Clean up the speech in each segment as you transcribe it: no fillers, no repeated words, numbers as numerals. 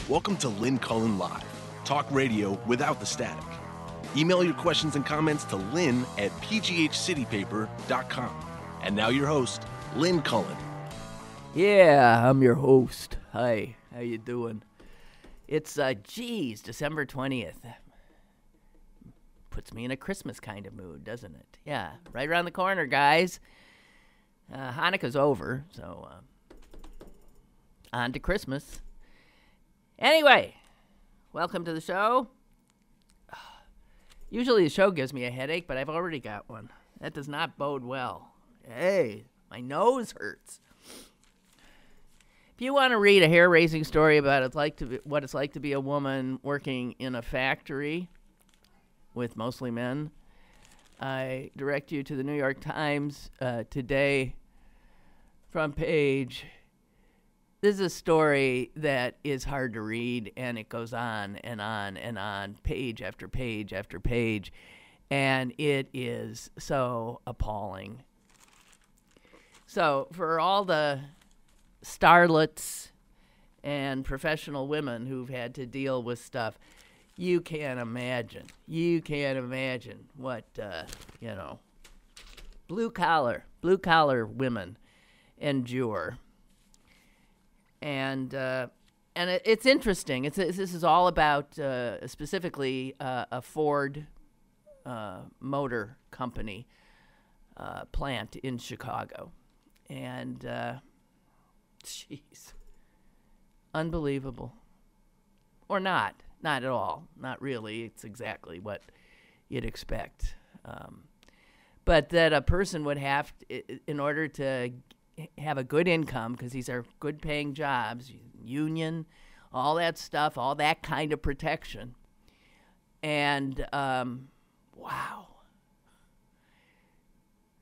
Welcome to Lynn Cullen Live, talk radio without the static. Email your questions and comments to lynn@pghcitypaper.com. And now your host, Lynn Cullen. Yeah, I'm your host. Hi, how you doing? It's, December 20th. Puts me in a Christmas kind of mood, doesn't it? Yeah, right around the corner, guys. Hanukkah's over, so on to Christmas. Anyway, welcome to the show. Usually the show gives me a headache, but I've already got one. That does not bode well. Hey, my nose hurts. If you want to read a hair-raising story about what it's like to be a woman working in a factory with mostly men, I direct you to the New York Times today front page. This is a story that is hard to read, and it goes on and on and on, page after page after page, and it is so appalling. So for all the starlets and professional women who've had to deal with stuff, you can't imagine what, blue collar women endure. And it's interesting. This is all about specifically a Ford motor company plant in Chicago. And, jeez, unbelievable. Or not at all. Not really. It's exactly what you'd expect. But that a person would have, in order to have a good income, because these are good paying jobs, union, all that stuff, all that kind of protection. And, wow.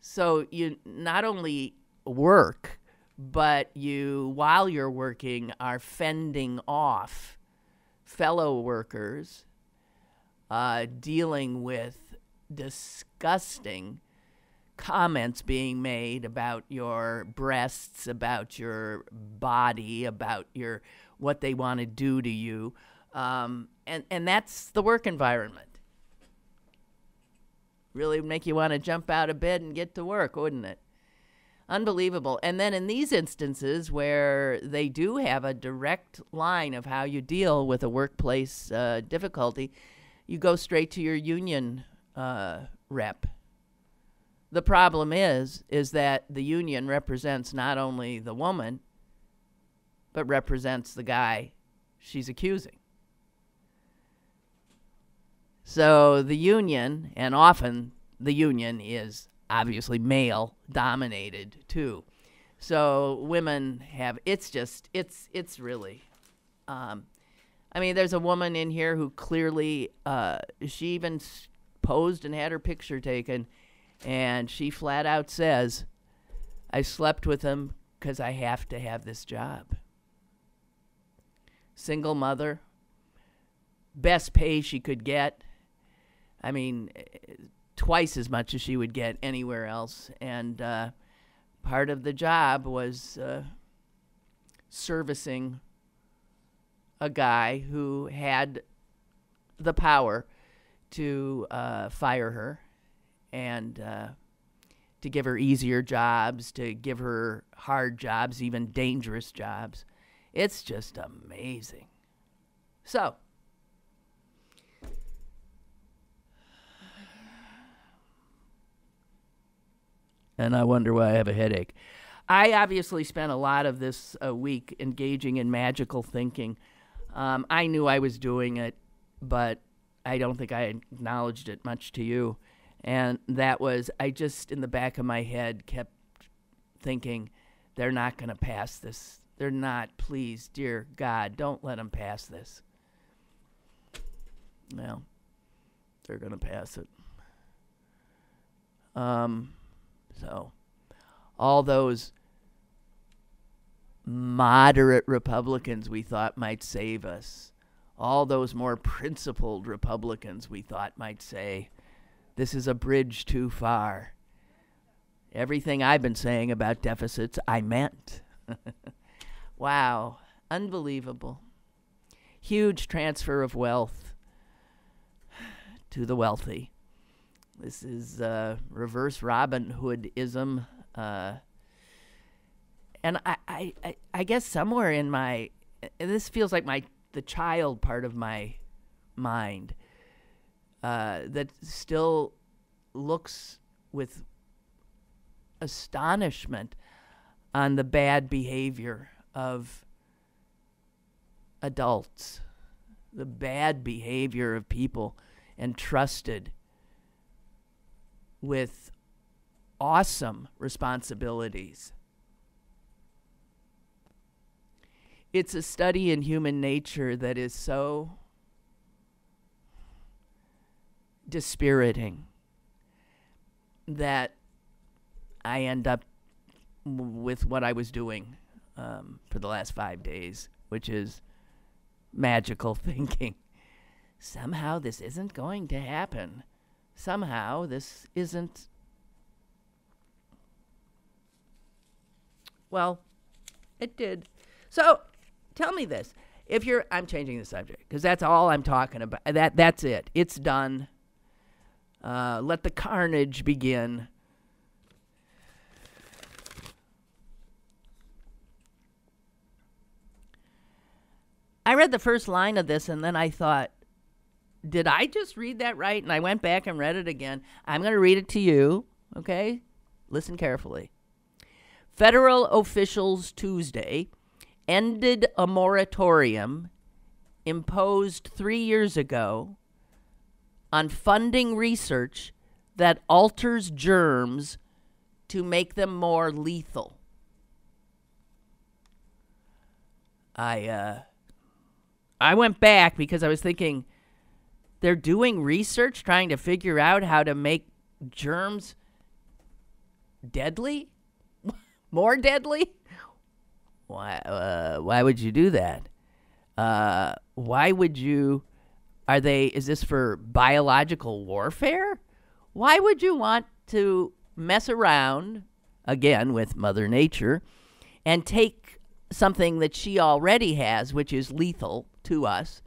So you not only work, but you, while you're working, are fending off fellow workers, dealing with disgusting comments being made about your breasts, about your body, about what they want to do to you, and that's the work environment. Really would make you want to jump out of bed and get to work, wouldn't it? Unbelievable. And then in these instances where they do have a direct line of how you deal with a workplace difficulty, you go straight to your union rep. The problem is that the union represents not only the woman, but represents the guy she's accusing. So the union, and often the union is obviously male-dominated too. So women have, it's really, there's a woman in here who clearly, she even posed and had her picture taken, and she flat out says, I slept with him because I have to have this job. Single mother, best pay she could get. Twice as much as she would get anywhere else. And part of the job was servicing a guy who had the power to fire her and to give her easier jobs, to give her hard jobs, even dangerous jobs. It's just amazing. So, and I wonder why I have a headache. I obviously spent a lot of this week engaging in magical thinking. I knew I was doing it, but I don't think I acknowledged it much to you. And that was, I just, in the back of my head, kept thinking, they're not going to pass this. They're not. Please, dear God, don't let them pass this. Well, they're going to pass it. So, all those moderate Republicans we thought might save us, all those more principled Republicans we thought might say, this is a bridge too far. Everything I've been saying about deficits, I meant. Wow, unbelievable. huge transfer of wealth to the wealthy. This is reverse Robin Hoodism. And I guess somewhere in my, and this feels like the child part of my mind that still looks with astonishment on the bad behavior of adults, the bad behavior of people entrusted with awesome responsibilities. It's a study in human nature that is so dispiriting that I end up with what I was doing for the last 5 days, which is magical thinking. Somehow this isn't going to happen. Somehow this isn't. Well, it did. So tell me this. I'm changing the subject because that's all I'm talking about. That's it. It's done. Let the carnage begin. I read the first line of this and then I thought, did I just read that right? And I went back and read it again. I'm going to read it to you, okay? Listen carefully. Federal officials Tuesday ended a moratorium imposed 3 years ago on funding research that alters germs to make them more lethal. I went back because I was thinking, they're doing research trying to figure out how to make germs deadly? More deadly? Why would you do that? Why would you? Is this for biological warfare? Why would you want to mess around, again, with Mother Nature, and take something that she already has, which is lethal to us,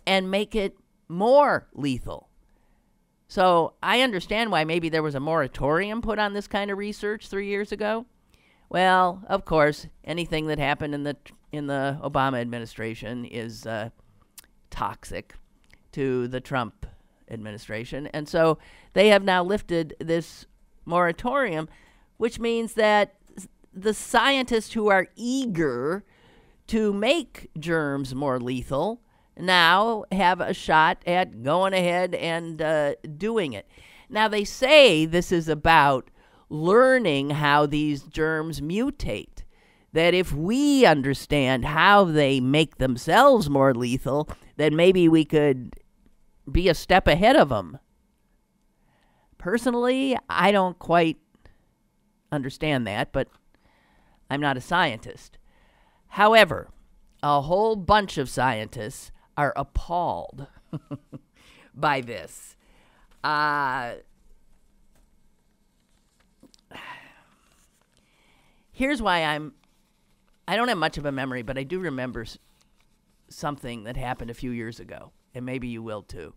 and make it more lethal? So I understand why maybe there was a moratorium put on this kind of research 3 years ago. Well, of course, anything that happened in the Obama administration is toxic to the Trump administration. And so they have now lifted this moratorium, which means that the scientists who are eager to make germs more lethal now have a shot at going ahead and doing it. Now, they say this is about learning how these germs mutate, that if we understand how they make themselves more lethal, then maybe we could be a step ahead of them. Personally, I don't quite understand that, but I'm not a scientist. However, a whole bunch of scientists are appalled by this. Here's why I don't have much of a memory, but I do remember something that happened a few years ago, and maybe you will too.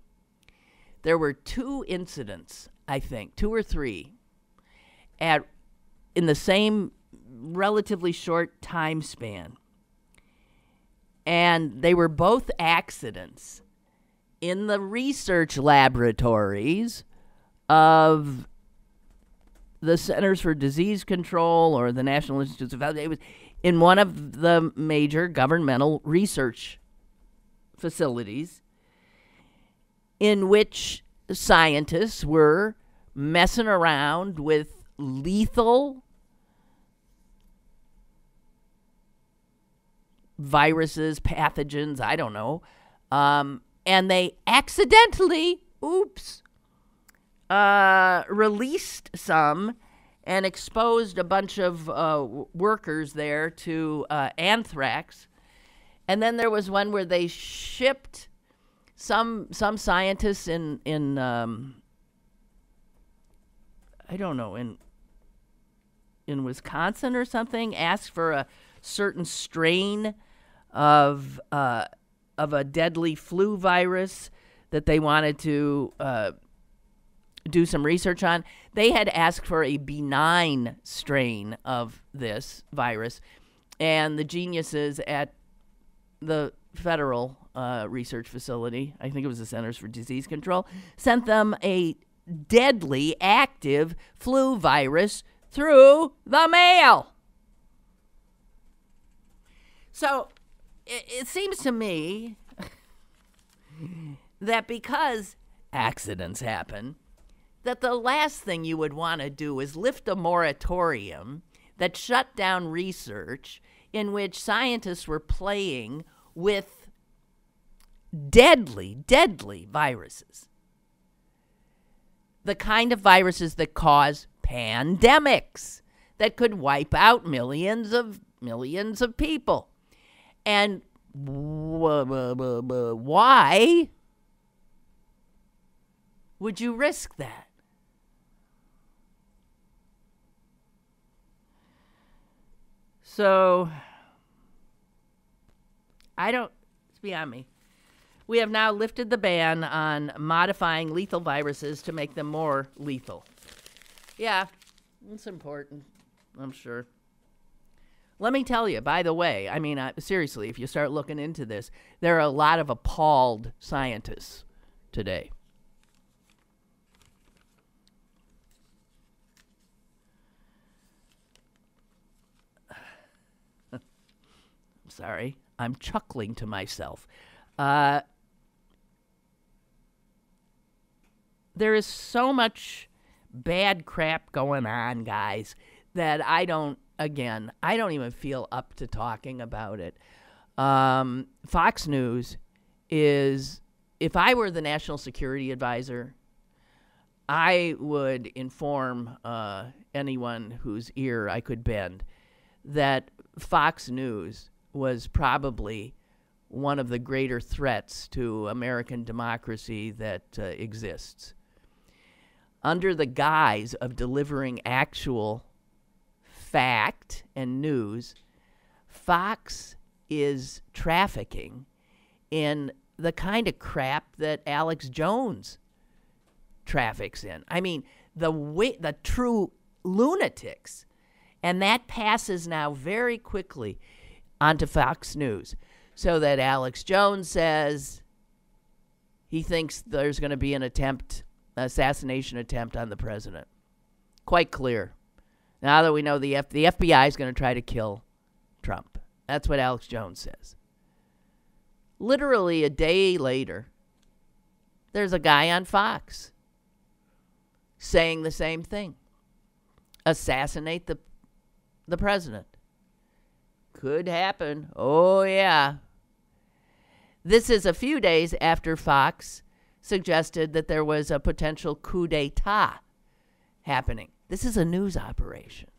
There were 2 incidents, I think, 2 or 3, in the same relatively short time span. And they were both accidents in the research laboratories of the Centers for Disease Control or the National Institutes of Health. It was in one of the major governmental research facilities in which scientists were messing around with lethal viruses, pathogens, I don't know. And they accidentally, released some and exposed a bunch of workers there to anthrax. And then there was one where they shipped some scientists in I don't know, in Wisconsin or something, asked for a certain strain of of a deadly flu virus that they wanted to do some research on. They had asked for a benign strain of this virus, and the geniuses at the federal research facility, I think it was the Centers for Disease Control, sent them a deadly active flu virus through the mail. So it seems to me that because accidents happen, that the last thing you would want to do is lift a moratorium that shut down research in which scientists were playing with deadly viruses. The kind of viruses that cause pandemics that could wipe out millions of people. And why would you risk that? So, it's beyond me. We have now lifted the ban on modifying lethal viruses to make them more lethal. Yeah, it's important, I'm sure. Let me tell you, by the way, I mean, seriously, if you start looking into this, there are a lot of appalled scientists today. Sorry, I'm chuckling to myself. There is so much bad crap going on, guys, that I don't even feel up to talking about it. Fox News is, if I were the national security advisor, I would inform anyone whose ear I could bend that Fox News was probably one of the greater threats to American democracy that exists. Under the guise of delivering actual fact and news, Fox is trafficking in the kind of crap that Alex Jones traffics in. I mean, the true lunatics. And that passes now very quickly onto Fox News, so that Alex Jones says he thinks there's going to be an assassination attempt on the president. Quite clear. Now that we know the FBI is going to try to kill Trump. That's what Alex Jones says. Literally a day later, there's a guy on Fox saying the same thing. Assassinate the president. Could happen. Oh, yeah. This is a few days after Fox suggested that there was a potential coup d'etat happening. This is a news operation.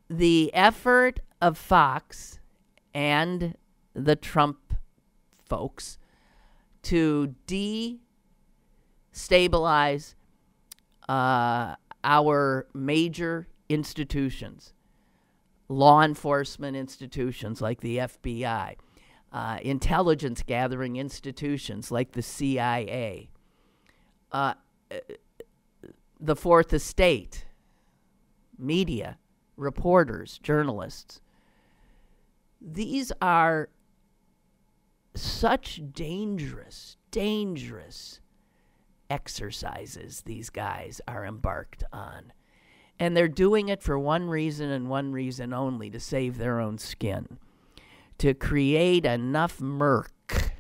The effort of Fox and the Trump folks to destabilize our major institutions, law enforcement institutions like the FBI, intelligence gathering institutions like the CIA, the Fourth Estate, media, reporters, journalists. These are such dangerous exercises these guys are embarked on. And they're doing it for one reason and one reason only, to save their own skin. To create enough murk,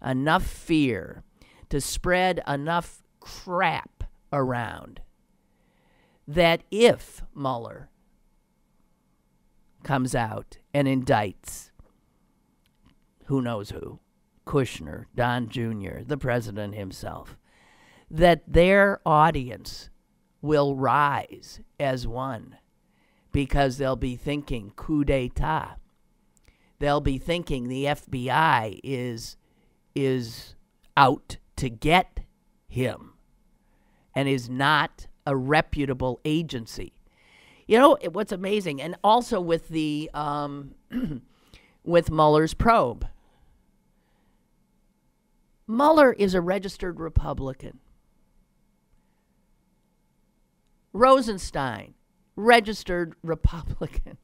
enough fear, to spread enough crap around that if Mueller comes out and indicts who knows who, Kushner, Don Jr., the president himself, that their audience will rise as one, because they'll be thinking coup d'etat. They'll be thinking the FBI is out to get him and is not a reputable agency. You know, what's amazing, and also with the with Mueller's probe. Mueller is a registered Republican. Rosenstein, registered Republican.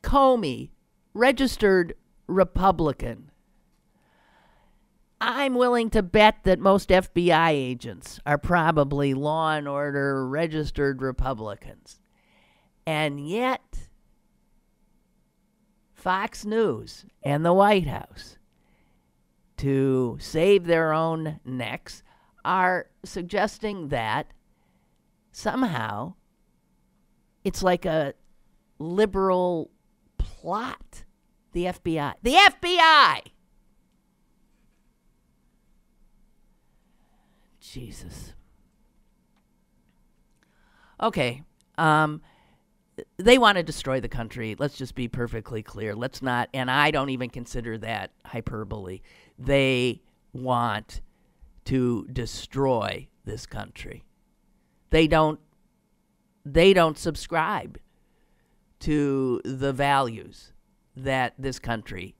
Comey, registered Republican. I'm willing to bet that most FBI agents are probably law and order registered Republicans. And yet, Fox News and the White House, to save their own necks, are suggesting that somehow it's like a liberal plot. The FBI. The FBI! Jesus. Okay. They want to destroy the country. Let's just be perfectly clear. Let's not, and I don't even consider that hyperbole. They want to destroy this country. They don't subscribe to the values that this country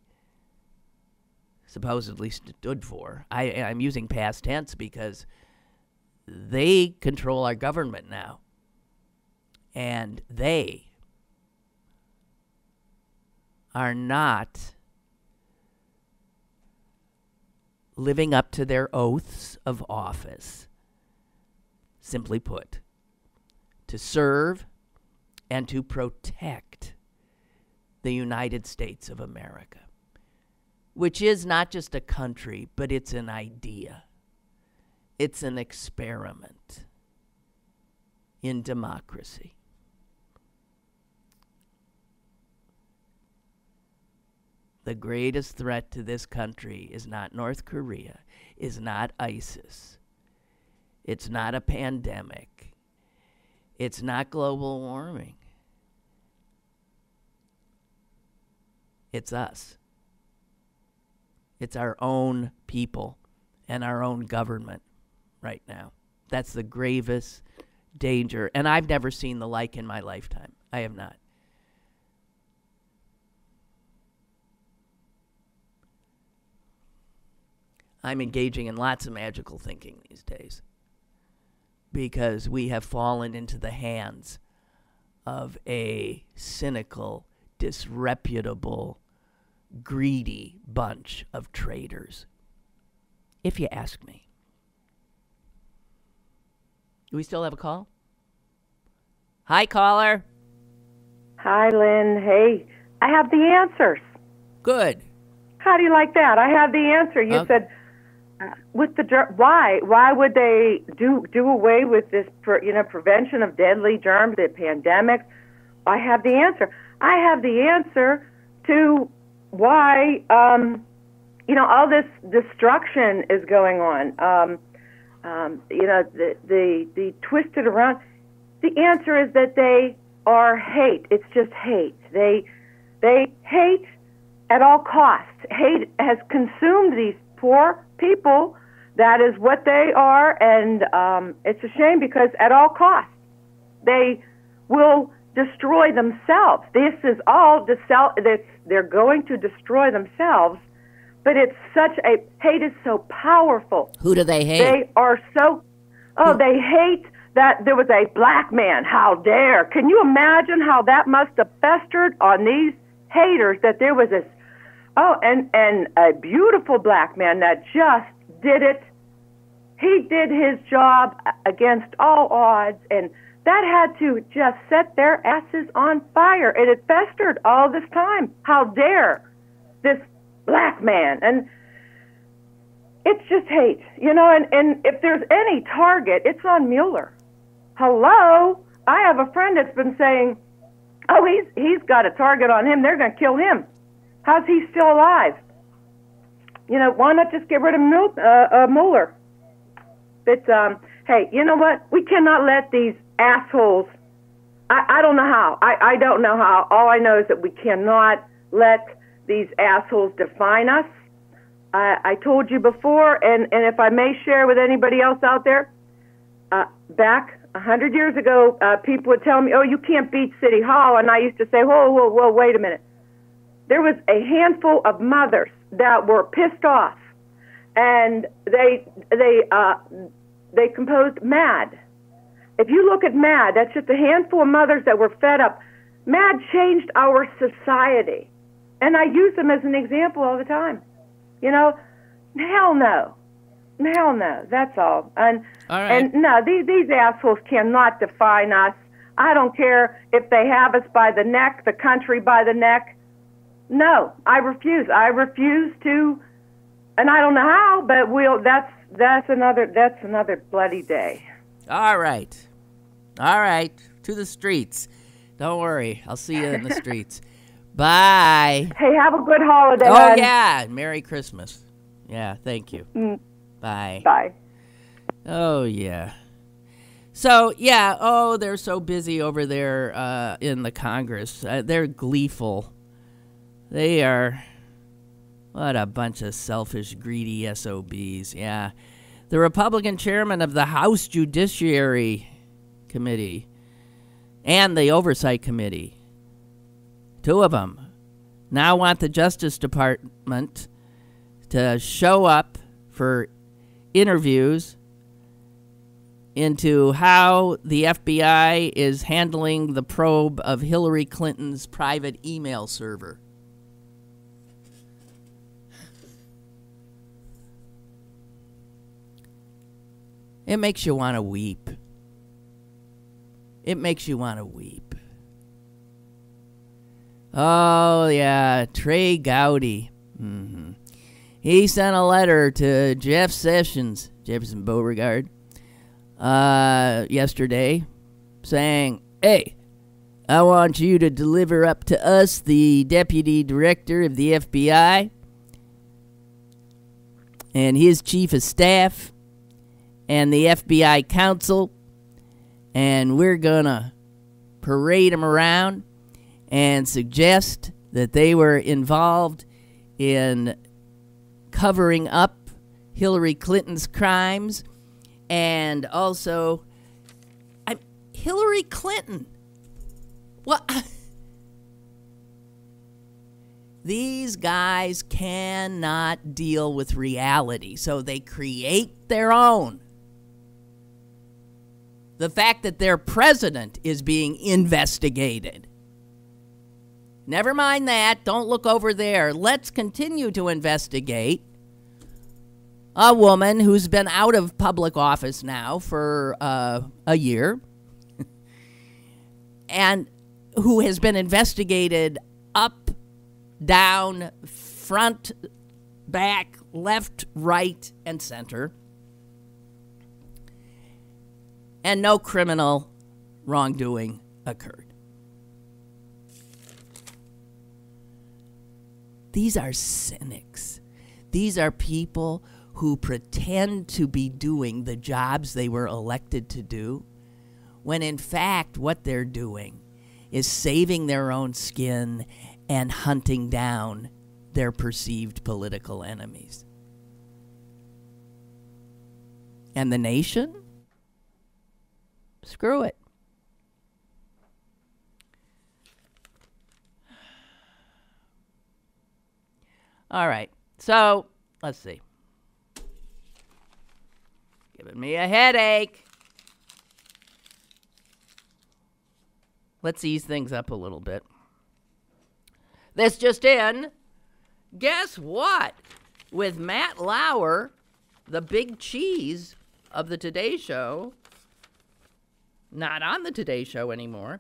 supposedly stood for. I'm using past tense because they control our government now. And they are not living up to their oaths of office, simply put, to serve and to protect the United States of America, which is not just a country, but it's an idea. It's an experiment in democracy. The greatest threat to this country is not North Korea, is not ISIS. It's not a pandemic. It's not global warming. It's us. It's our own people and our own government right now. That's the gravest danger. And I've never seen the like in my lifetime. I have not. I'm engaging in lots of magical thinking these days because we have fallen into the hands of a cynical, disreputable, greedy bunch of traitors, if you ask me. Do we still have a call? Hi, caller. Hi, Lynn. Hey, I have the answers. Good. How do you like that? I have the answer. You said, with the why would they do away with this prevention of deadly germs, the pandemics? I have the answer. I have the answer to why all this destruction is going on. The twisted around. The answer is that they are hate. It's just hate. They hate at all costs. Hate has consumed these poor people. That is what they are, and it's a shame because at all costs they will destroy themselves. This is all they're going to destroy themselves. But it's such a hate is so powerful. Who do they hate? They are so. They hate that there was a black man. How dare? Can you imagine how that must have festered on these haters that there was this. And a beautiful black man that just did it. He did his job against all odds, and that had to just set their asses on fire. And it festered all this time. How dare this black man? And it's just hate, and if there's any target, it's on Mueller. Hello? I have a friend that's been saying, he's got a target on him. They're going to kill him. How's he still alive? Why not just get rid of Mueller? But, hey, you know what? We cannot let these assholes, I don't know how. I don't know how. All I know is that we cannot let these assholes define us. I told you before, and if I may share with anybody else out there, back 100 years ago, people would tell me, you can't beat City Hall. And I used to say, whoa, wait a minute. there was a handful of mothers that were pissed off, and they composed MAD. If you look at MAD, that's just a handful of mothers that were fed up. MAD changed our society, and I use them as an example all the time. Hell no. That's all. And all right. And no, these assholes cannot define us. I don't care if they have us by the neck, the country by the neck. No, I refuse. I refuse to, and I don't know how, but that's another bloody day. All right. To the streets. Don't worry. I'll see you in the streets. Bye. Hey, have a good holiday. Oh, hon. yeah. Merry Christmas. Yeah, thank you. Bye. Bye. Oh, yeah. So, yeah, they're so busy over there in the Congress. They're gleeful. They are, what a bunch of selfish, greedy SOBs. Yeah. The Republican chairman of the House Judiciary Committee and the Oversight Committee, two of them, now want the Justice Department to show up for interviews into how the FBI is handling the probe of Hillary Clinton's private email server. It makes you want to weep. It makes you want to weep. Oh, yeah, Trey Gowdy. Mm-hmm. He sent a letter to Jeff Sessions, Jefferson Beauregard, yesterday, saying, hey, I want you to deliver up to us the deputy director of the FBI and his chief of staff and the FBI counsel, and we're going to parade them around and suggest that they were involved in covering up Hillary Clinton's crimes. And also, Hillary Clinton. What? These guys cannot deal with reality, so they create their own. The fact that their president is being investigated. Never mind that. Don't look over there. Let's continue to investigate a woman who's been out of public office now for a year and who has been investigated up, down, front, back, left, right, and center. And no criminal wrongdoing occurred. These are cynics. These are people who pretend to be doing the jobs they were elected to do, when in fact what they're doing is saving their own skin and hunting down their perceived political enemies. And the nation? Screw it. All right, so let's see. Giving me a headache. Let's ease things up a little bit. This just in. Guess what? With Matt Lauer, the big cheese of the Today Show, not on the Today Show anymore,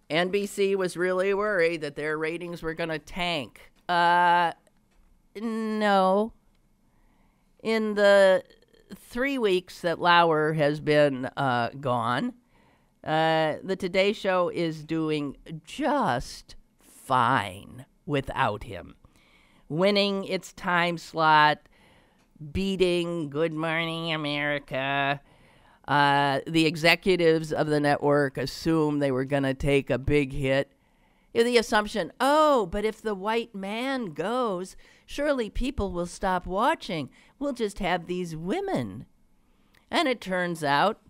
NBC was really worried that their ratings were going to tank. No. In the 3 weeks that Lauer has been gone, the Today Show is doing just fine without him. Winning its time slot, beating Good Morning America. The executives of the network assumed they were going to take a big hit. The assumption, but if the white man goes, surely people will stop watching. We'll just have these women. And it turns out,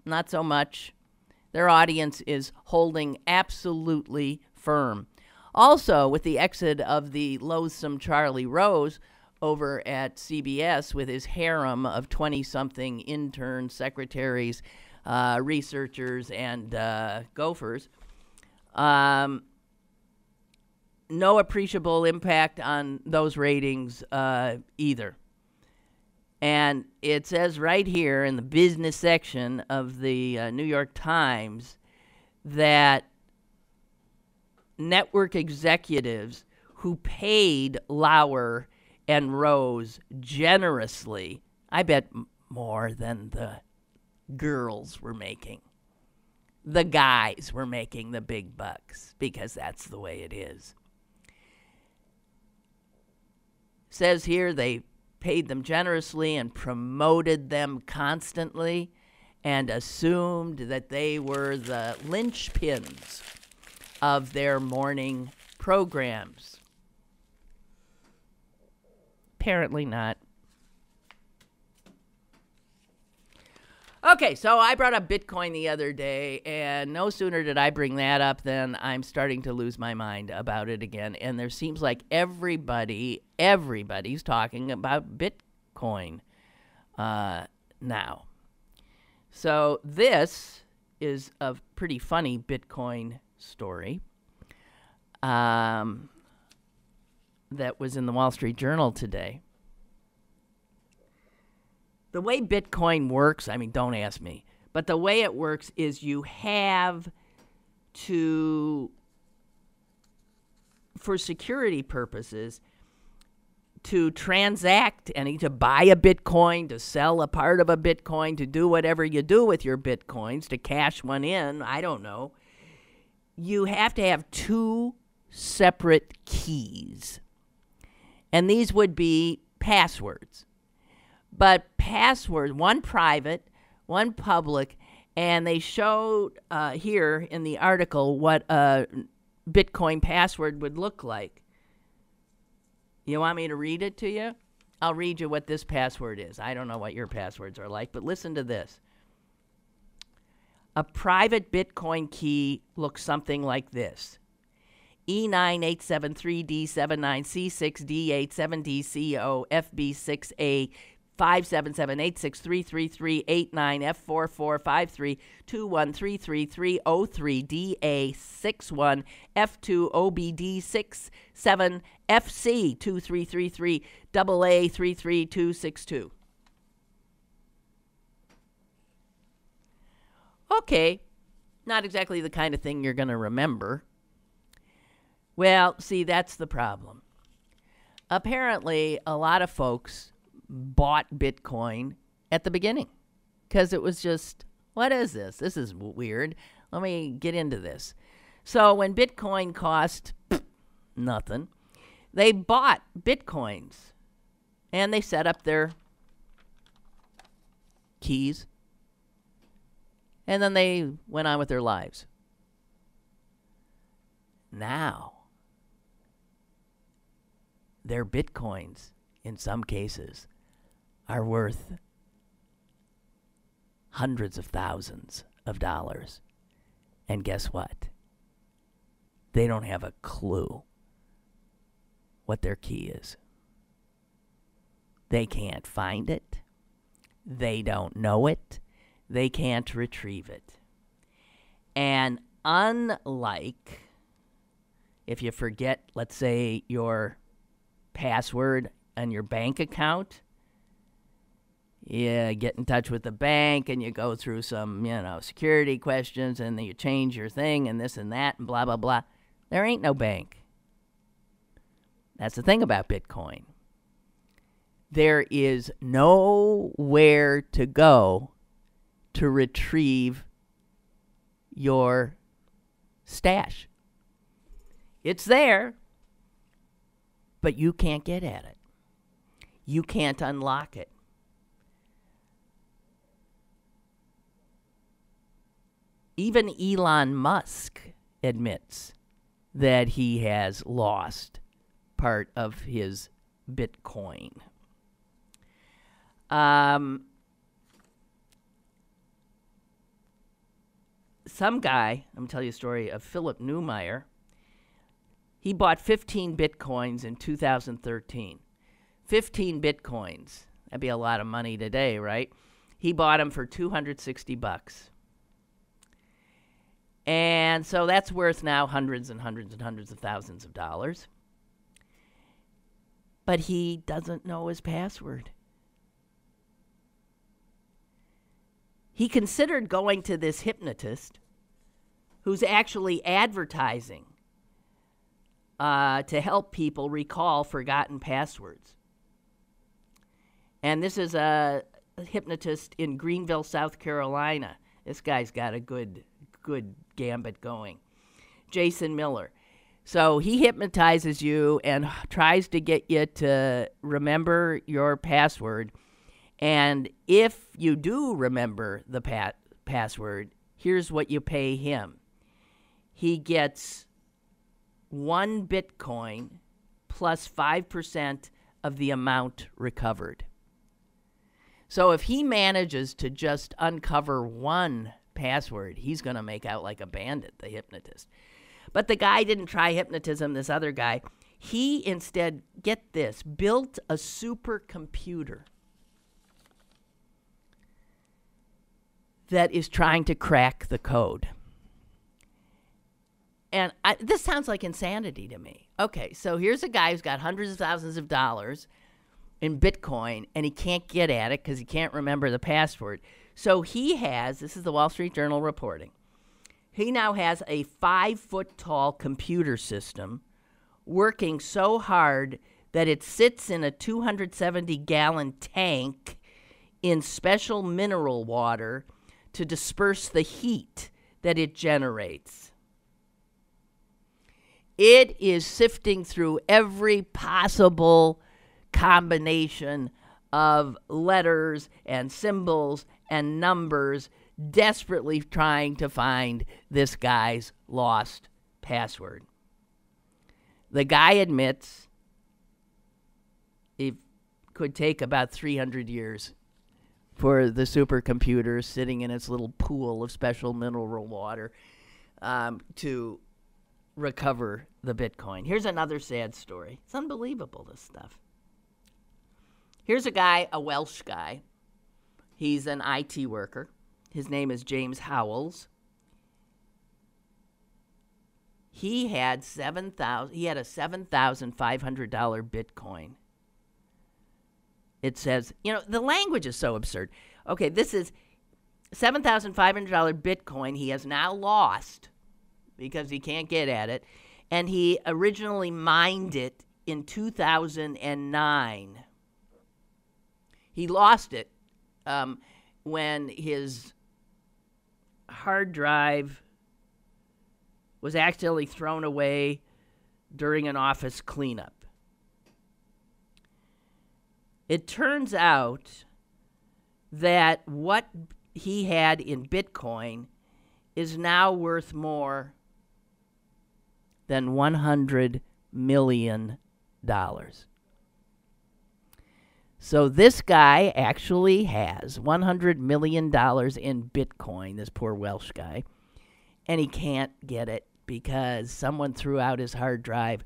not so much. Their audience is holding absolutely firm. Also, with the exit of the loathsome Charlie Rose over at CBS with his harem of 20-something interns, secretaries, researchers, and gophers, no appreciable impact on those ratings either. And it says right here in the business section of the New York Times that network executives who paid Lauer and Rose generously, I bet more than the girls were making. The guys were making the big bucks because that's the way it is. Says here they paid them generously and promoted them constantly and assumed that they were the linchpins of their morning programs. Apparently not. Okay, so I brought up Bitcoin the other day, and no sooner did I bring that up than I'm starting to lose my mind about it again. And there seems like everybody's talking about Bitcoin now. So this is a pretty funny Bitcoin story that was in the Wall Street Journal today. The way Bitcoin works, I mean, don't ask me, but the way it works is you have to, for security purposes, to transact any, to buy a Bitcoin, to sell a part of a Bitcoin, to do whatever you do with your Bitcoins, to cash one in, I don't know. You have to have two separate keys. And these would be passwords. But passwords, one private, one public, and they showed here in the article what a Bitcoin password would look like. You want me to read it to you? I'll read you what this password is. I don't know what your passwords are like, but listen to this. A private Bitcoin key looks something like this. E9873D79C6D87DCO FB6A57786333899F4453213330B671FC2333AA33262. Okay, not exactly the kind of thing you're going to remember. Well, see, that's the problem. Apparently, a lot of folks bought Bitcoin at the beginning because it was just, what is this? This is weird. Let me get into this. So when Bitcoin cost nothing, they bought Bitcoins and they set up their keys and then they went on with their lives. Now, their Bitcoins, in some cases, are worth hundreds of thousands of dollars. And guess what? They don't have a clue what their key is. They can't find it. They don't know it. They can't retrieve it. And unlike if you forget, let's say, your password on your bank account, you get in touch with the bank and you go through some, security questions and then you change your thing and this and that and blah, blah, blah. There ain't no bank. That's the thing about Bitcoin. There is nowhere to go to retrieve your stash. It's there, but you can't get at it. You can't unlock it. Even Elon Musk admits that he has lost part of his Bitcoin. some guy, I'm going to tell you a story of Philip Newmeyer. He bought 15 Bitcoins in 2013. 15 Bitcoins. That'd be a lot of money today, right? He bought them for $260. And so that's worth now hundreds and hundreds and hundreds of thousands of dollars. But he doesn't know his password. He considered going to this hypnotist who's actually advertising to help people recall forgotten passwords. And this is a hypnotist in Greenville, South Carolina. This guy's got a good gambit going. Jason Miller. So he hypnotizes you and tries to get you to remember your password. And if you do remember the password, here's what you pay him. He gets 1 Bitcoin plus 5% of the amount recovered. So if he manages to just uncover 1 password, he's going to make out like a bandit, the hypnotist. But the guy didn't try hypnotism, this other guy. He instead, get this, built a supercomputer that is trying to crack the code. And this sounds like insanity to me. Okay, so here's a guy who's got hundreds of thousands of dollars in Bitcoin, and he can't get at it because he can't remember the password. So he has, this is the Wall Street Journal reporting, he now has a 5-foot-tall computer system working so hard that it sits in a 270-gallon tank in special mineral water to disperse the heat that it generates. It is sifting through every possible combination of letters and symbols and numbers, desperately trying to find this guy's lost password. The guy admits it could take about 300 years for the supercomputer sitting in its little pool of special mineral water to recover the Bitcoin. Here's another sad story. It's unbelievable, this stuff. Here's a guy, a Welsh guy. He's an IT worker. His name is James Howells. He had a $7,500 Bitcoin. It says, the language is so absurd. Okay, this is $7,500 Bitcoin he has now lost because he can't get at it. And he originally mined it in 2009. He lost it when his hard drive was accidentally thrown away during an office cleanup. It turns out that what he had in Bitcoin is now worth more than $100 million. So this guy actually has $100 million in Bitcoin, this poor Welsh guy, and he can't get it because someone threw out his hard drive.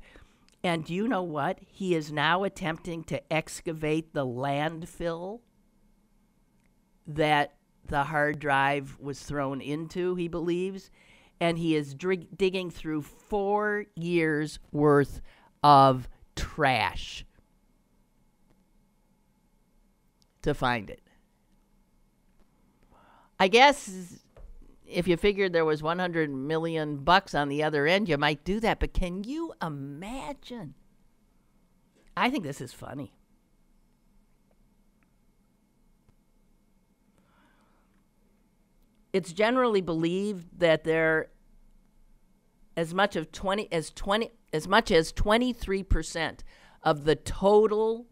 And do you know what? He is now attempting to excavate the landfill that the hard drive was thrown into, he believes, and he is digging through 4 years' worth of trash to find it. I guess if you figured there was $100 million on the other end, you might do that. But can you imagine? I think this is funny. It's generally believed that there as much as 23% of the total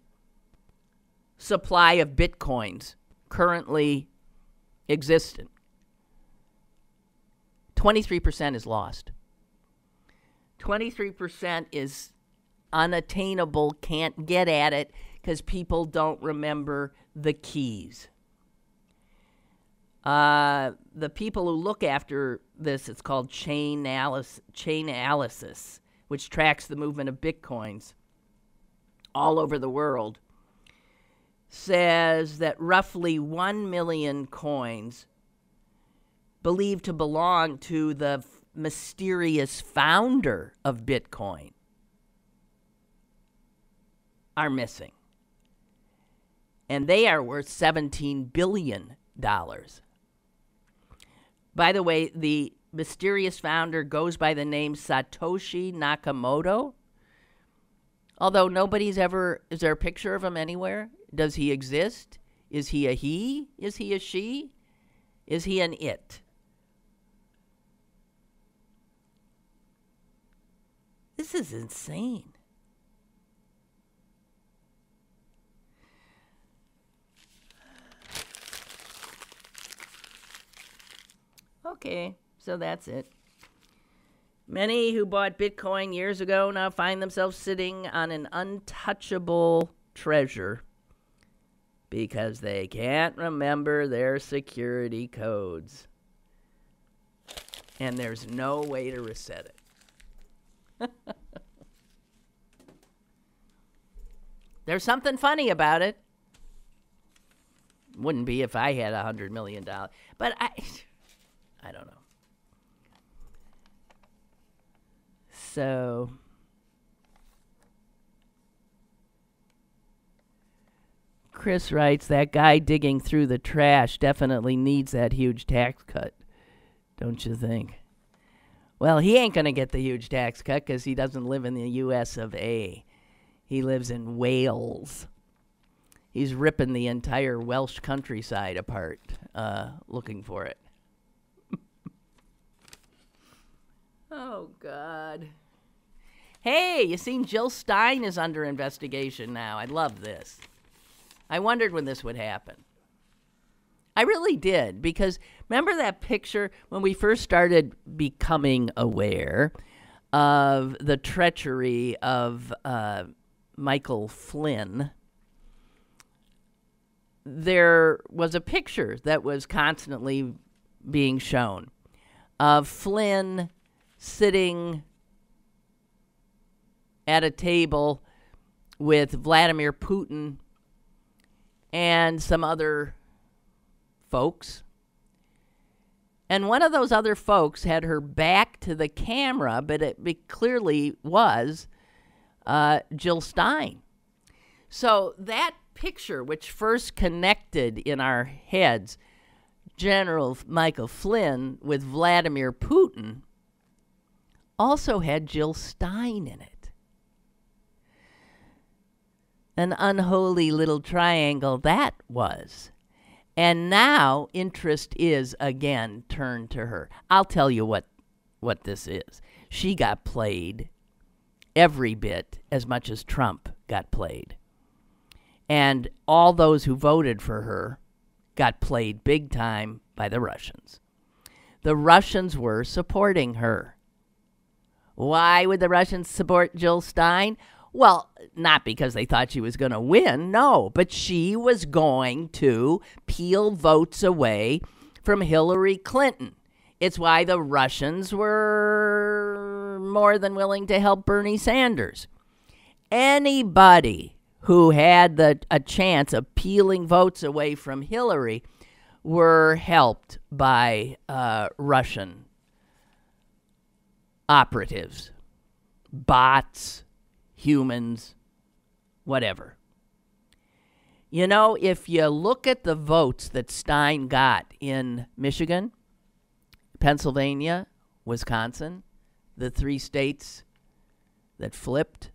supply of Bitcoins currently existent. 23% is lost. 23% is unattainable, can't get at it because people don't remember the keys. The people who look after this, it's called Chainalysis, which tracks the movement of Bitcoins all over the world, says that roughly 1 million coins believed to belong to the mysterious founder of Bitcoin are missing. And they are worth $17 billion. By the way, the mysterious founder goes by the name Satoshi Nakamoto. Although nobody's ever, is there a picture of him anywhere? Does he exist? Is he a he? Is he a she? Is he an it? This is insane. Okay, so that's it. Many who bought Bitcoin years ago now find themselves sitting on an untouchable treasure because they can't remember their security codes. And there's no way to reset it. There's something funny about it. Wouldn't be if I had $100 million. But I don't know. So, Chris writes, that guy digging through the trash definitely needs that huge tax cut, don't you think? Well, he ain't going to get the huge tax cut because he doesn't live in the U.S. of A. He lives in Wales. He's ripping the entire Welsh countryside apart, looking for it. Oh, God. Hey, you seen Jill Stein is under investigation now. I love this. I wondered when this would happen. I really did, because remember that picture when we first started becoming aware of the treachery of Michael Flynn? There was a picture that was constantly being shown of Flynn sitting at a table with Vladimir Putin and some other folks. And one of those other folks had her back to the camera, but it clearly was Jill Stein. So that picture, which first connected in our heads General Michael Flynn with Vladimir Putin, also had Jill Stein in it. An unholy little triangle that was. And now interest is again turned to her. I'll tell you what this is. She got played every bit as much as Trump got played. And all those who voted for her got played big time by the Russians. The Russians were supporting her. Why would the Russians support Jill Stein? Well, not because they thought she was going to win, no, but she was going to peel votes away from Hillary Clinton. It's why the Russians were more than willing to help Bernie Sanders. Anybody who had a chance of peeling votes away from Hillary were helped by Russian operatives, bots, humans, whatever. You know, if you look at the votes that Stein got in Michigan, Pennsylvania, Wisconsin, the 3 states that flipped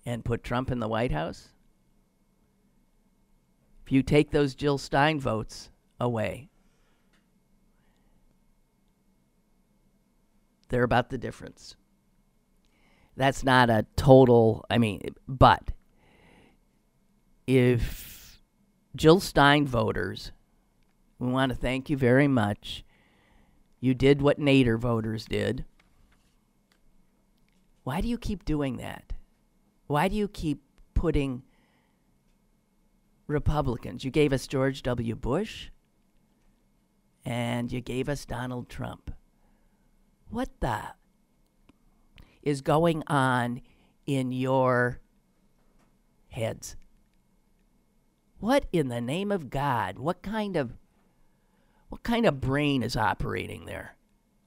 and put Trump in the White House, if you take those Jill Stein votes away, they're about the difference. That's not a total, but if Jill Stein voters, we want to thank you very much. You did what Nader voters did. Why do you keep doing that? Why do you keep putting Republicans? You gave us George W. Bush. and you gave us Donald Trump. What the is going on in your heads? What in the name of God? What kind of brain is operating there?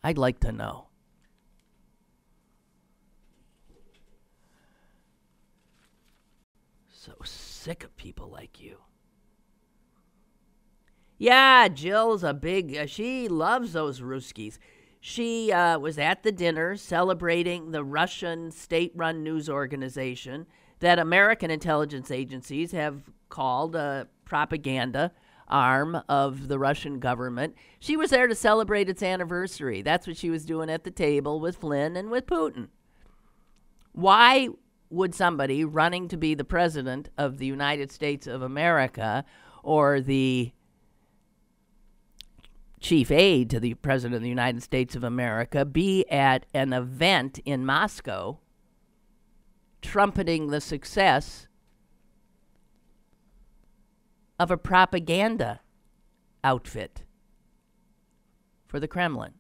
I'd like to know. So sick of people like you. Yeah, Jill's a big, she loves those Ruskies. She was at the dinner celebrating the Russian state-run news organization that American intelligence agencies have called a propaganda arm of the Russian government. She was there to celebrate its anniversary. That's what she was doing at the table with Flynn and with Putin. Why would somebody running to be the president of the United States of America or the chief aide to the president of the United States of America be at an event in Moscow trumpeting the success of a propaganda outfit for the Kremlin?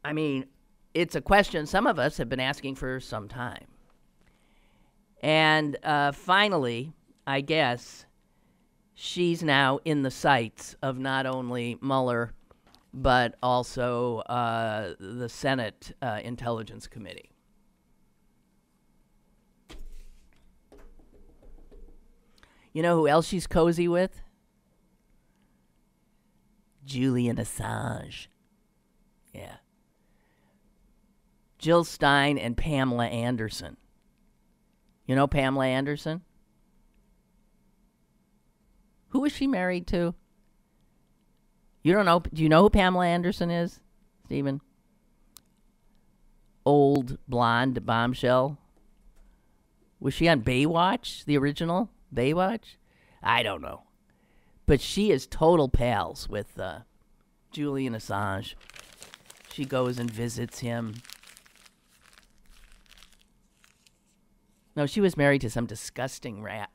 I mean, it's a question some of us have been asking for some time. And finally, I guess, she's now in the sights of not only Mueller, but also the Senate Intelligence Committee. You know who else she's cozy with? Julian Assange. Yeah. Jill Stein and Pamela Anderson. You know Pamela Anderson? Who is she married to? You don't know? Do you know who Pamela Anderson is, Stephen? Old blonde bombshell. Was she on Baywatch, the original Baywatch? I don't know. But she is total pals with Julian Assange. She goes and visits him. No, she was married to some disgusting rock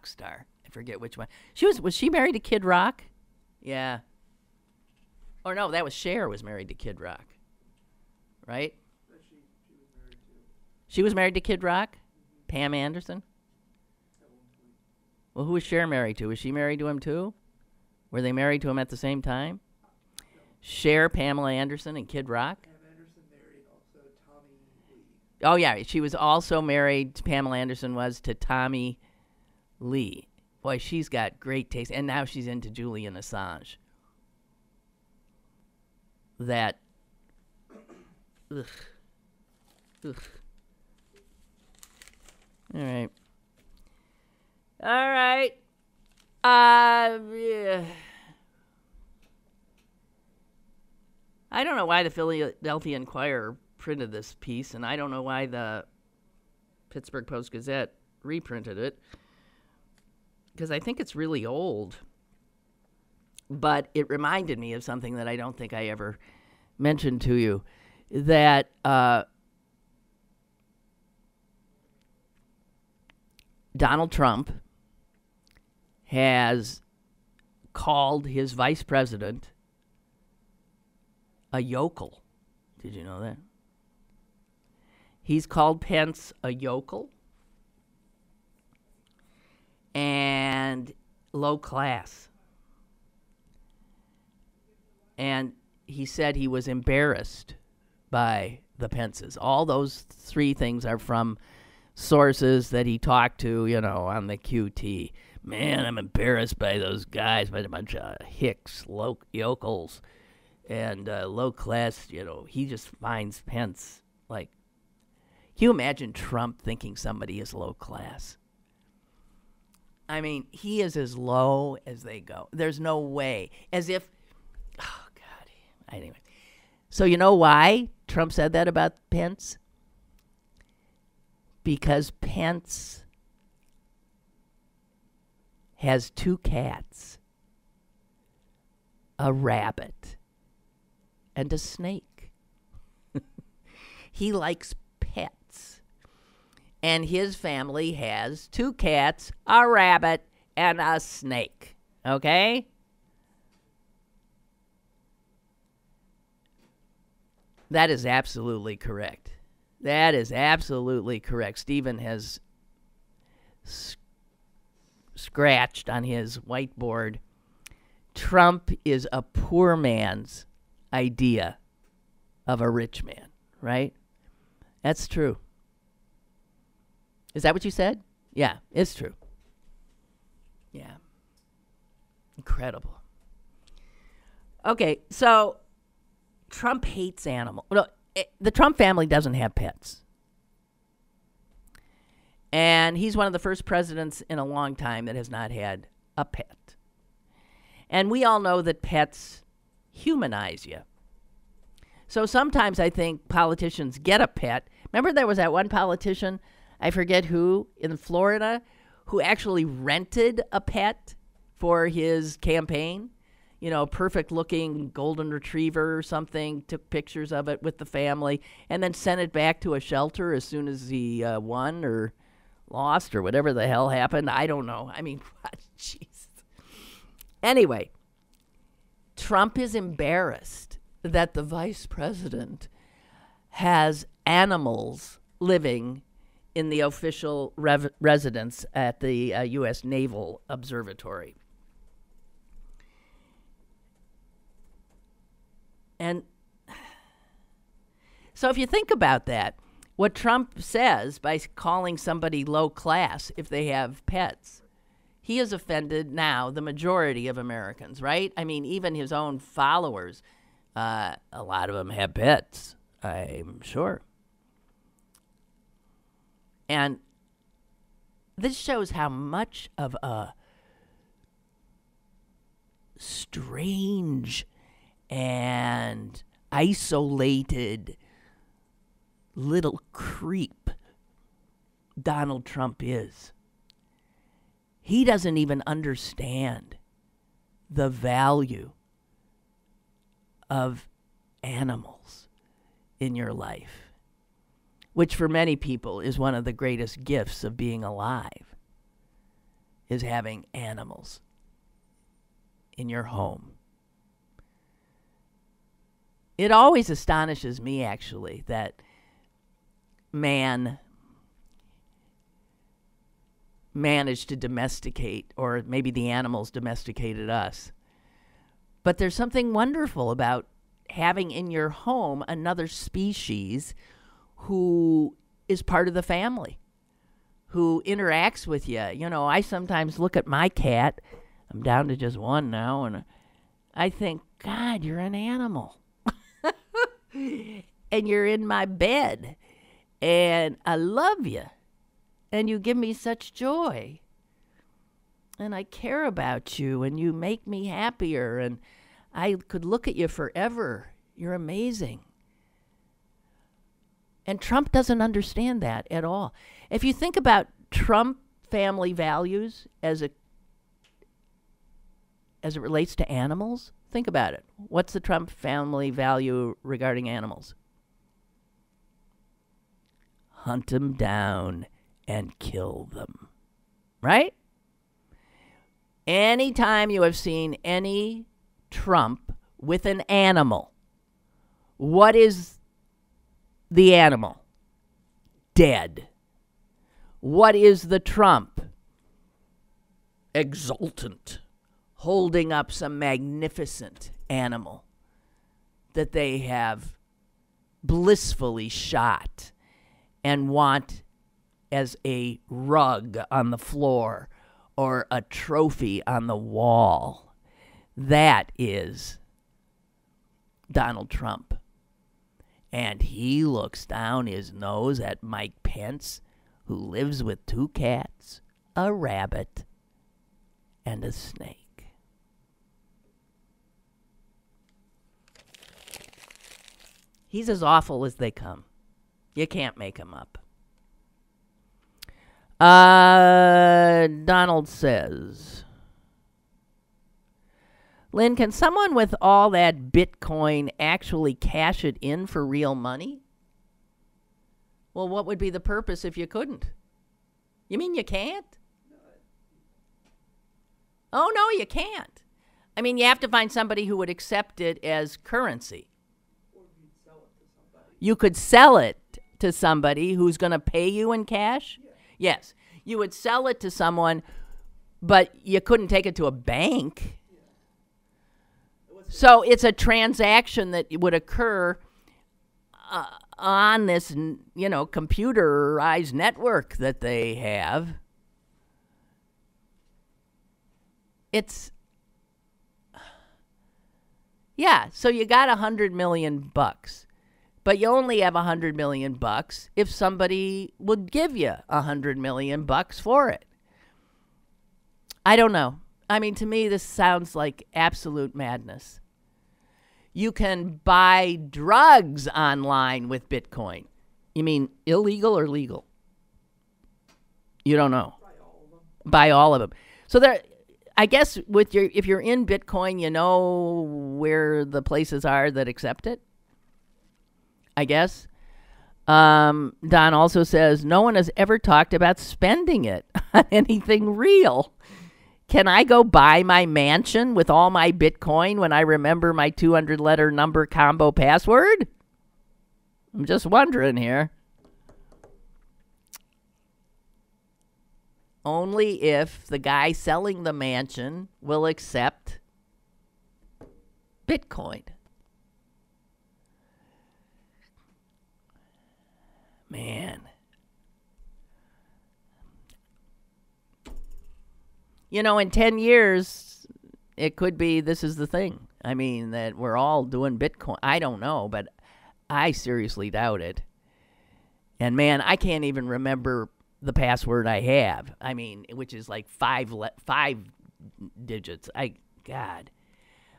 star. I forget which one. Was she married to Kid Rock? Yeah. Or no, that was Cher was married to Kid Rock. Right? She was married to Kid Rock? Mm-hmm. Pam Anderson? Well, who was Cher married to? Was she married to him too? Were they married to him at the same time? No. Cher, Pamela Anderson, and Kid Rock? Pam Anderson married also Tommy Lee. Oh, yeah. She was also married, Pamela Anderson was, to Tommy Lee. Boy, she's got great taste. And now she's into Julian Assange. That. Ugh. Ugh. All right. All right. Yeah. I don't know why the Philadelphia Inquirer printed this piece, and I don't know why the Pittsburgh Post-Gazette reprinted it, because I think it's really old. But it reminded me of something that I don't think I ever mentioned to you, that Donald Trump has called his vice president a yokel. Did you know that? He's called Pence a yokel and low class. And he said he was embarrassed by the Pences. All those three things are from sources that he talked to, on the QT. Man, I'm embarrassed by those guys, by a bunch of hicks, yokels, and low class, he just finds Pence like. Can you imagine Trump thinking somebody is low class? I mean, he is as low as they go. There's no way. As if, oh, God. Anyway. So you know why Trump said that about Pence? Because Pence has two cats, a rabbit, and a snake. He likes pets. And his family has two cats, a rabbit, and a snake. Okay? That is absolutely correct. That is absolutely correct. Stephen has scratched on his whiteboard. Trump is a poor man's idea of a rich man, right? That's true. Is that what you said? Yeah, it's true. Yeah. Incredible. Okay, so Trump hates animals. No, the Trump family doesn't have pets. And he's one of the first presidents in a long time that has not had a pet. And we all know that pets humanize you. So sometimes I think politicians get a pet. Remember there was that one politician, I forget who, in Florida, who actually rented a pet for his campaign? You know, perfect-looking golden retriever or something, took pictures of it with the family, and then sent it back to a shelter as soon as he won or lost or whatever the hell happened. I don't know. I mean, jeez. Anyway, Trump is embarrassed that the vice president has animals living in the official residence at the U.S. Naval Observatory. And so if you think about that, what Trump says by calling somebody low class if they have pets, he has offended now the majority of Americans, right? I mean, even his own followers, a lot of them have pets, I'm sure. And this shows how much of a strange and isolated little creep Donald Trump is. He doesn't even understand the value of animals in your life, which for many people is one of the greatest gifts of being alive, is having animals in your home. It always astonishes me, actually, that man managed to domesticate, or maybe the animals domesticated us. But there's something wonderful about having in your home another species who is part of the family, who interacts with you. You know, I sometimes look at my cat. I'm down to just one now, and I think, God, you're an animal. And you're in my bed, and I love you, and you give me such joy, and I care about you, and you make me happier, and I could look at you forever. You're amazing. And Trump doesn't understand that at all. If you think about Trump family values as it relates to animals, think about it. What's the Trump family value regarding animals? Hunt them down and kill them. Right? Anytime you have seen any Trump with an animal, what is the animal? Dead. What is the Trump? Exultant, holding up some magnificent animal that they have blissfully shot and want as a rug on the floor or a trophy on the wall. That is Donald Trump. And he looks down his nose at Mike Pence, who lives with 2 cats, a rabbit, and a snake. He's as awful as they come. You can't make him up. Donald says, Lynn, can someone with all that Bitcoin actually cash it in for real money? Well, what would be the purpose if you couldn't? You mean you can't? Oh, no, you can't. I mean, you have to find somebody who would accept it as currency. You could sell it to somebody who's going to pay you in cash? Yeah. Yes. You would sell it to someone, but you couldn't take it to a bank. Yeah. So it's a transaction that would occur on this, computerized network that they have. So you got $100 million, but you only have $100 million if somebody would give you $100 million for it. I don't know. I mean, to me, this sounds like absolute madness. You can buy drugs online with Bitcoin. You mean illegal or legal? You don't know. Buy all of them. So there, I guess if you're in Bitcoin, you know where the places are that accept it. I guess. Don also says, no one has ever talked about spending it on anything real. Can I go buy my mansion with all my Bitcoin when I remember my 200-letter number combo password? I'm just wondering here. Only if the guy selling the mansion will accept Bitcoin. Man. In 10 years, it could be this is the thing. I mean, that we're all doing Bitcoin. I don't know, but I seriously doubt it. And, man, I can't even remember the password I have. I mean, which is like five digits. God.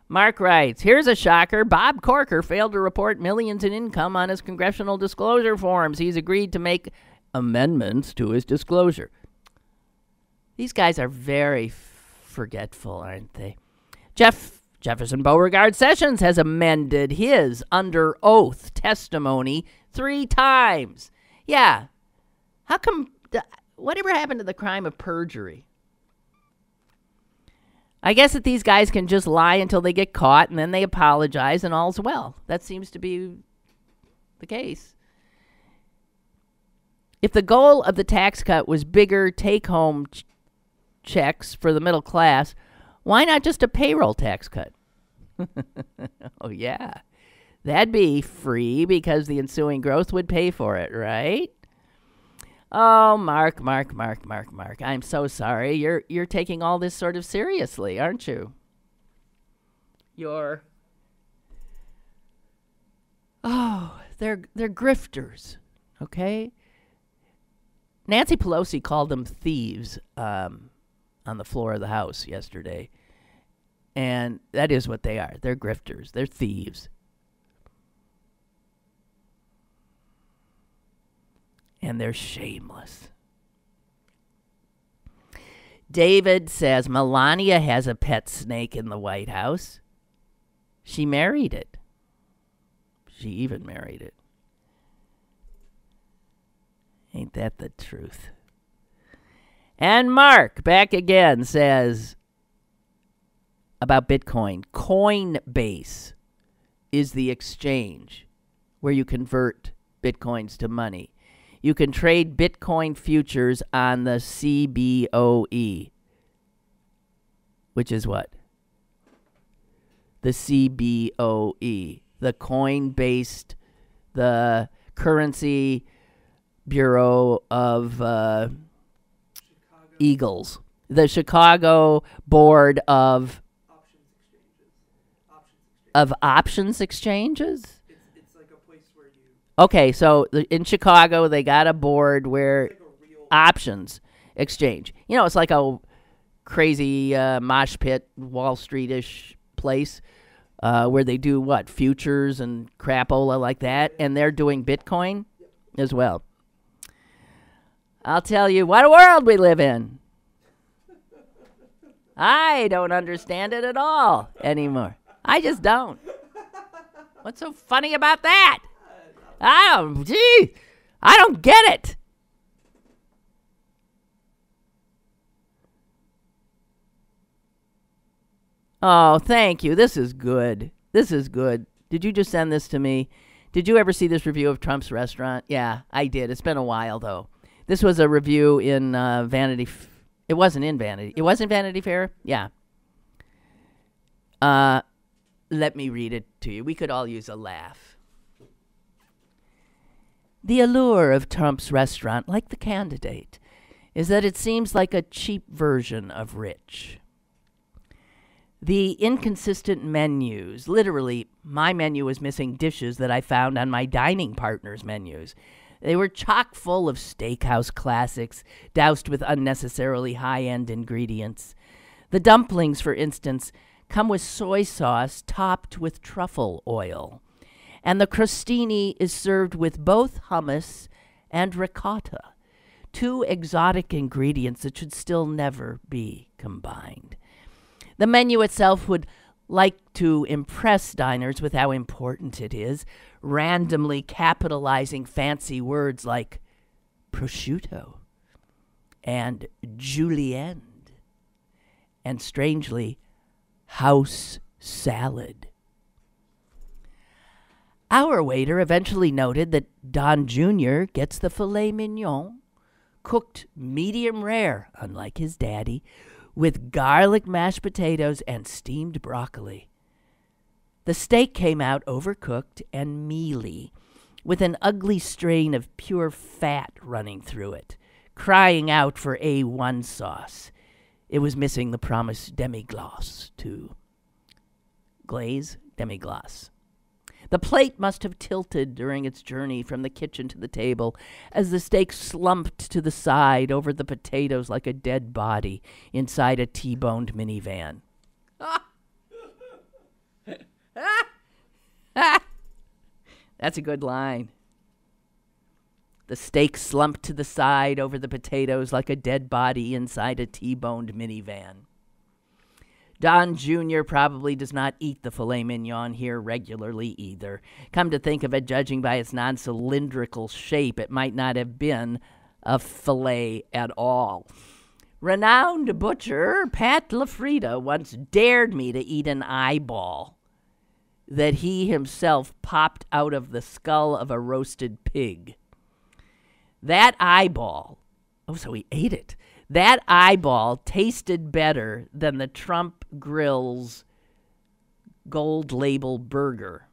Mark writes, here's a shocker. Bob Corker failed to report millions in income on his congressional disclosure forms. He's agreed to make amendments to his disclosure. These guys are very forgetful, aren't they? Jefferson Beauregard Sessions has amended his under oath testimony 3 times. Yeah. How come, whatever happened to the crime of perjury? I guess that these guys can just lie until they get caught and then they apologize and all's well. That seems to be the case. If the goal of the tax cut was bigger take-home checks for the middle class, why not just a payroll tax cut? Oh, yeah. That'd be free because the ensuing growth would pay for it, right? Oh, Mark. I'm so sorry. You're taking all this sort of seriously, aren't you? They're grifters, okay? Nancy Pelosi called them thieves on the floor of the House yesterday. And that is what they are. They're grifters. They're thieves. And they're shameless. David says Melania has a pet snake in the White House. She married it. She even married it. Ain't that the truth? And Mark, back again, says about Bitcoin. Coinbase is the exchange where you convert Bitcoins to money. You can trade Bitcoin futures on the CBOE, which is what? The CBOE, the coin-based, the Currency Bureau of Eagles, the Chicago Board of Options Exchanges. Okay, so in Chicago, they got a board where options exchange. It's like a crazy mosh pit, Wall Street-ish place where they do, futures and crapola like that, and they're doing Bitcoin as well. I'll tell you, what a world we live in. I don't understand it at all anymore. I just don't. What's so funny about that? I don't get it. Oh, thank you. This is good. This is good. Did you just send this to me? Did you ever see this review of Trump's restaurant? Yeah, I did. It's been a while, though. This was a review in Vanity. It wasn't in Vanity. It was in Vanity Fair? Yeah. Let me read it to you. We could all use a laugh. The allure of Trump's restaurant, like the candidate, is that it seems like a cheap version of rich. The inconsistent menus, literally, my menu was missing dishes that I found on my dining partner's menus. They were chock full of steakhouse classics, doused with unnecessarily high-end ingredients. The dumplings, for instance, come with soy sauce topped with truffle oil. And the crostini is served with both hummus and ricotta, two exotic ingredients that should still never be combined. The menu itself would like to impress diners with how important it is, randomly capitalizing fancy words like prosciutto and julienne, and strangely, house salad. Our waiter eventually noted that Don Jr. gets the filet mignon, cooked medium rare, unlike his daddy, with garlic mashed potatoes and steamed broccoli. The steak came out overcooked and mealy, with an ugly strain of pure fat running through it, crying out for A1 sauce. It was missing the promised demi-glace, too. Glaze? Demi-glace. The plate must have tilted during its journey from the kitchen to the table as the steak slumped to the side over the potatoes like a dead body inside a T-boned minivan. That's a good line. The steak slumped to the side over the potatoes like a dead body inside a T-boned minivan. Don Jr. probably does not eat the filet mignon here regularly either. Come to think of it, judging by its non-cylindrical shape, it might not have been a filet at all. Renowned butcher Pat LaFrida once dared me to eat an eyeball that he himself popped out of the skull of a roasted pig. That eyeball, so he ate it. That eyeball tasted better than the Trump Grill's gold label burger,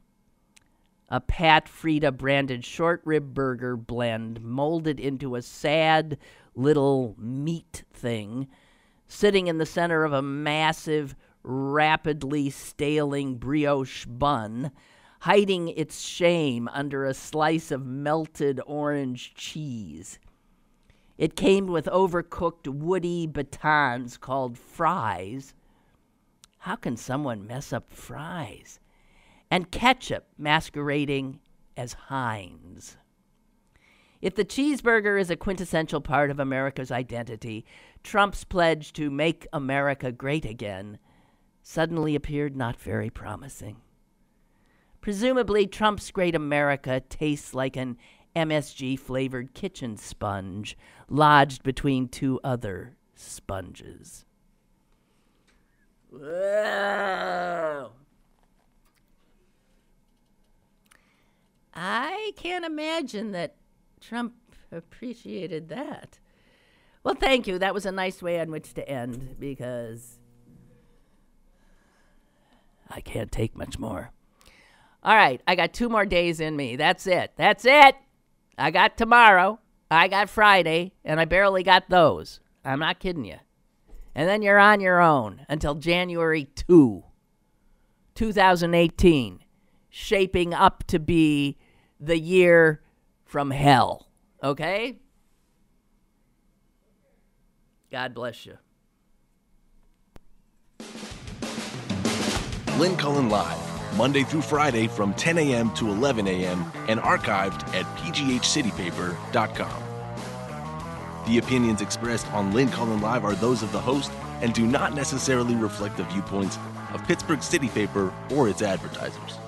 a Pat Frida branded short rib burger blend molded into a sad little meat thing, sitting in the center of a massive, rapidly staling brioche bun, hiding its shame under a slice of melted orange cheese. It came with overcooked woody batons called fries. How can someone mess up fries? And ketchup masquerading as Heinz. If the cheeseburger is a quintessential part of America's identity, Trump's pledge to make America great again suddenly appeared not very promising. Presumably, Trump's great America tastes like an MSG-flavored kitchen sponge lodged between two other sponges. Whoa. I can't imagine that Trump appreciated that. Well, thank you. That was a nice way on which to end, because I can't take much more. All right, I got 2 more days in me. That's it. That's it. I got tomorrow, I got Friday, and I barely got those. I'm not kidding you. And then you're on your own until January 2, 2018, shaping up to be the year from hell. Okay? God bless you. Lynn Cullen Live, Monday through Friday from 10 a.m. to 11 a.m. and archived at pghcitypaper.com. The opinions expressed on Lynn Cullen Live are those of the host and do not necessarily reflect the viewpoints of Pittsburgh City Paper or its advertisers.